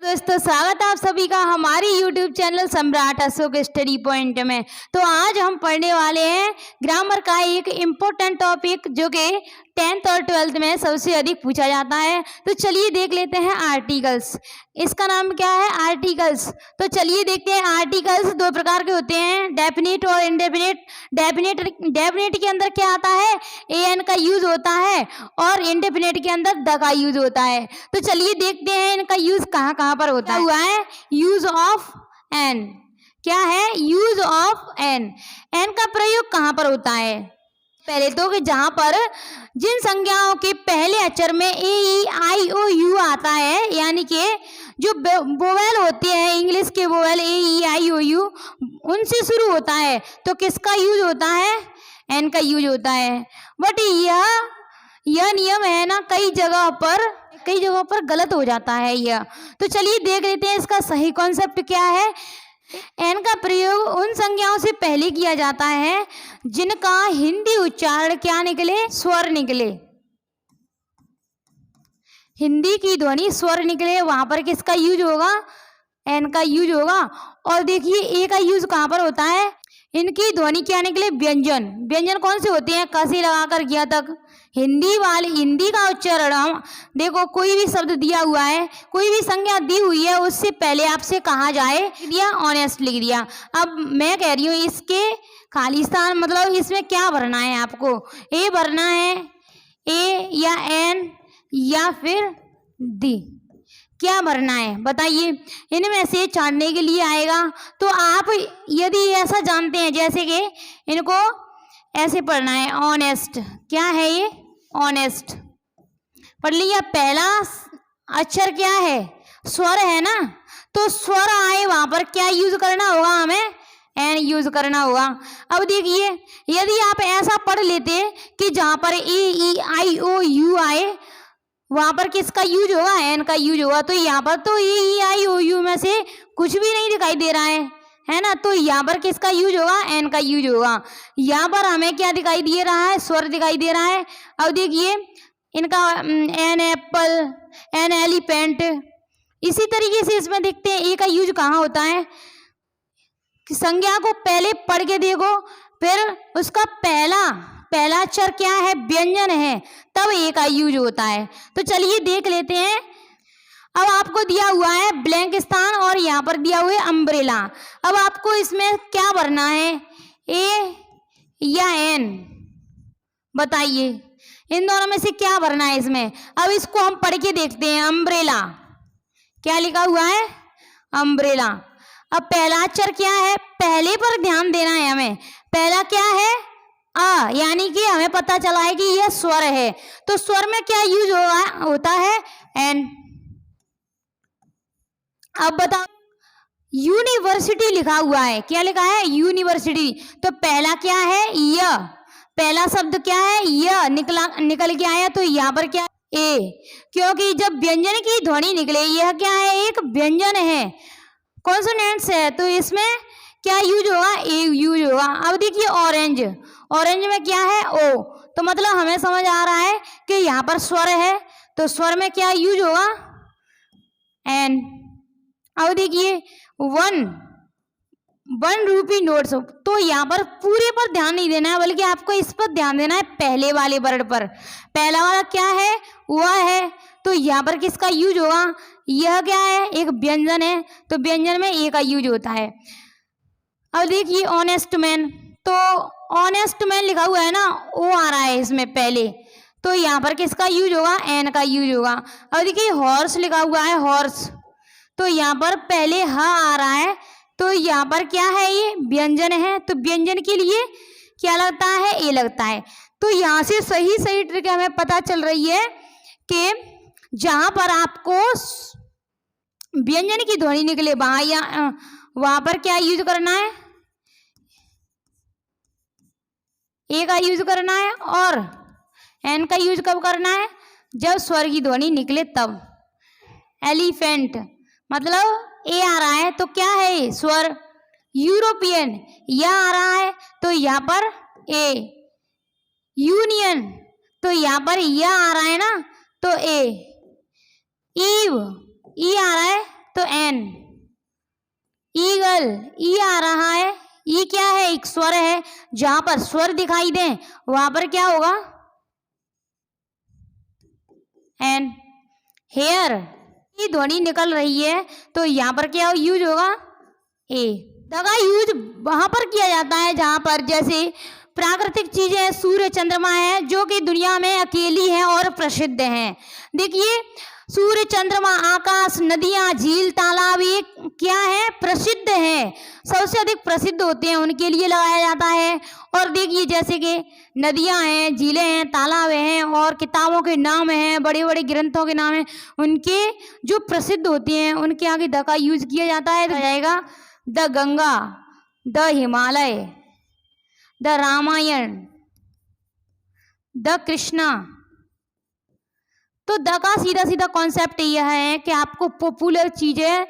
दोस्तों, स्वागत है आप सभी का हमारी YouTube चैनल सम्राट अशोक स्टडी पॉइंट में। तो आज हम पढ़ने वाले हैं ग्रामर का एक इम्पोर्टेंट टॉपिक जो कि 10th और 12th में सबसे अधिक पूछा जाता है। तो चलिए देख लेते हैं आर्टिकल्स। इसका नाम क्या है? आर्टिकल्स। तो चलिए देखते हैं। आर्टिकल्स दो प्रकार के होते हैं, डेफिनिट और इंडेफिनिट। डेफिनिट के अंदर क्या आता है? एन का यूज होता है और इंडेफिनिट के अंदर द का यूज होता है। तो चलिए देखते हैं इनका यूज कहाँ कहाँ पर होता है। हुआ है यूज ऑफ एन। क्या है? Use of N. एन का प्रयोग कहाँ पर होता है? पहले तो कि जहां पर जिन संज्ञाओं के पहले अक्षर में ए ई आई ओ यू आता है, यानी कि जो वोवेल होते हैं इंग्लिश के vowel A E I O you, उनसे शुरू होता है, तो किसका यूज होता है? एन का यूज होता है। बट यह नियम है ना, कई जगहों पर गलत हो जाता है यह। तो चलिए देख लेते हैं इसका सही कॉन्सेप्ट क्या है। एन का प्रयोग उन संज्ञाओं से पहले किया जाता है जिनका हिंदी उच्चारण क्या निकले? स्वर निकले। हिंदी की ध्वनि स्वर निकले, वहां पर किसका यूज होगा? एन का यूज होगा। और देखिए ए का यूज कहां पर होता है? इनकी ध्वनि क्या निकले? व्यंजन। व्यंजन कौन से होते हैं? क से लगाकर किया तक। हिंदी का उच्चारण, हम देखो कोई भी शब्द दिया हुआ है, कोई भी संज्ञा दी हुई है, उससे पहले आपसे कहा जाए, दिया ऑनेस्ट लिख दिया। अब मैं कह रही हूँ इसके खालिस्तान, मतलब इसमें क्या भरना है आपको? ए भरना है, ए या एन या फिर दी, क्या भरना है बताइए? इनमें से छानने के लिए आएगा। तो आप यदि ऐसा जानते हैं, जैसे कि इनको ऐसे पढ़ना है, ऑनेस्ट। क्या है ये? ऑनेस्ट पढ़ लिया। पहला अक्षर क्या है? स्वर है ना, तो स्वर आए वहां पर क्या यूज करना होगा? हमें एन यूज करना होगा। अब देखिए, यदि आप ऐसा पढ़ लेते कि जहां पर ए ई आई ओ यू आए, वहां पर किसका यूज होगा? एन का यूज होगा। तो यहाँ पर तो ए ई आई ओ यू में से कुछ भी नहीं दिखाई दे रहा है ना, तो यहाँ पर किसका यूज होगा? एन का यूज होगा। यहाँ पर हमें क्या दिखाई दे रहा है? स्वर दिखाई दे रहा है। अब देखिए इनका एन एप्पल, एन एलिफेंट, इसी तरीके से इसमें देखते हैं ए का यूज कहाँ होता है। संज्ञा को पहले पढ़ के देखो, फिर उसका पहला अक्षर क्या है? व्यंजन है, तब ए का यूज होता है। तो चलिए देख लेते हैं। अब आपको दिया हुआ है ब्लैंक स्थान और यहाँ पर दिया हुआ है अम्ब्रेला। अब आपको इसमें क्या भरना है? ए या एन? बताइए, इन दोनों में से क्या भरना है इसमें? अब इसको हम पढ़ के देखते हैं। अम्ब्रेला, क्या लिखा हुआ है? अम्ब्रेला। अब पहला अक्षर क्या है? पहले पर ध्यान देना है हमें। पहला क्या है? आ, यानी कि हमें पता चला है कि यह स्वर है, तो स्वर में क्या यूज होता है? एन। अब बताओ, यूनिवर्सिटी लिखा हुआ है, क्या लिखा है? यूनिवर्सिटी। तो पहला क्या है? य। पहला शब्द क्या है? य निकल के आया, तो यहाँ पर क्या? ए। क्योंकि जब व्यंजन की ध्वनि निकले, यह क्या है? एक व्यंजन है, कॉन्सोनेंट्स है, तो इसमें क्या यूज होगा? ए यूज होगा। अब देखिए ऑरेंज। ऑरेंज में क्या है? ओ। तो मतलब हमें समझ आ रहा है कि यहाँ पर स्वर है, तो स्वर में क्या यूज होगा? एन। अब देखिए वन रूपी नोट्स, तो यहाँ पर पूरे पर ध्यान नहीं देना है, बल्कि आपको इस पर ध्यान देना है, पहले वाले वर्ड पर। पहला वाला क्या है? वह है, तो यहाँ पर किसका यूज होगा? यह क्या है? एक व्यंजन है, तो व्यंजन में ए का यूज होता है। अब देखिए ऑनेस्ट मैन, तो ऑनेस्ट मैन लिखा हुआ है ना, ओ आ रहा है इसमें पहले, तो यहाँ पर किसका यूज होगा? एन का यूज होगा। अब देखिए हॉर्स लिखा हुआ है, हॉर्स, तो यहाँ पर पहले ह आ रहा है, तो यहाँ पर क्या है? ये व्यंजन है, तो व्यंजन के लिए क्या लगता है? ए लगता है। तो यहाँ से सही ट्रिक हमें पता चल रही है कि जहां पर आपको व्यंजन की ध्वनि निकले, वहां पर क्या यूज करना है? ए का यूज करना है। और एन का यूज कब करना है? जब स्वर की ध्वनि निकले तब। एलिफेंट, मतलब ए आ रहा है, तो क्या है? स्वर। यूरोपियन, यह आ रहा है, तो यहाँ पर ए। यूनियन, तो यहाँ पर यह आ रहा है ना, तो ए। ईव, ई आ रहा है, तो एन। ईगल, ई आ रहा है, ई क्या है, एक स्वर है, जहां पर स्वर दिखाई दे वहां पर क्या होगा, एन। हेयर, ये ध्वनि निकल रही है तो यहाँ पर क्या यूज होगा, ए। द का यूज वहां पर किया जाता है जहां पर जैसे प्राकृतिक चीजें, सूर्य चंद्रमा है जो कि दुनिया में अकेली है और प्रसिद्ध हैं। देखिए सूर्य चंद्रमा, आकाश, नदियां, झील, तालाब ये क्या है, प्रसिद्ध है, सबसे अधिक प्रसिद्ध होते हैं, उनके लिए लगाया जाता है। और देखिए जैसे कि नदियां हैं, झीलें हैं, तालाब हैं और किताबों के नाम हैं, बड़े बड़े ग्रंथों के नाम हैं, उनके जो प्रसिद्ध होते हैं उनके आगे द का यूज किया जाता है। तो जाएगा the Ganga, the Himalaya, the Ramayana, the Krishna. तो द का सीधा सीधा कॉन्सेप्ट यह है कि आपको पॉपुलर चीजें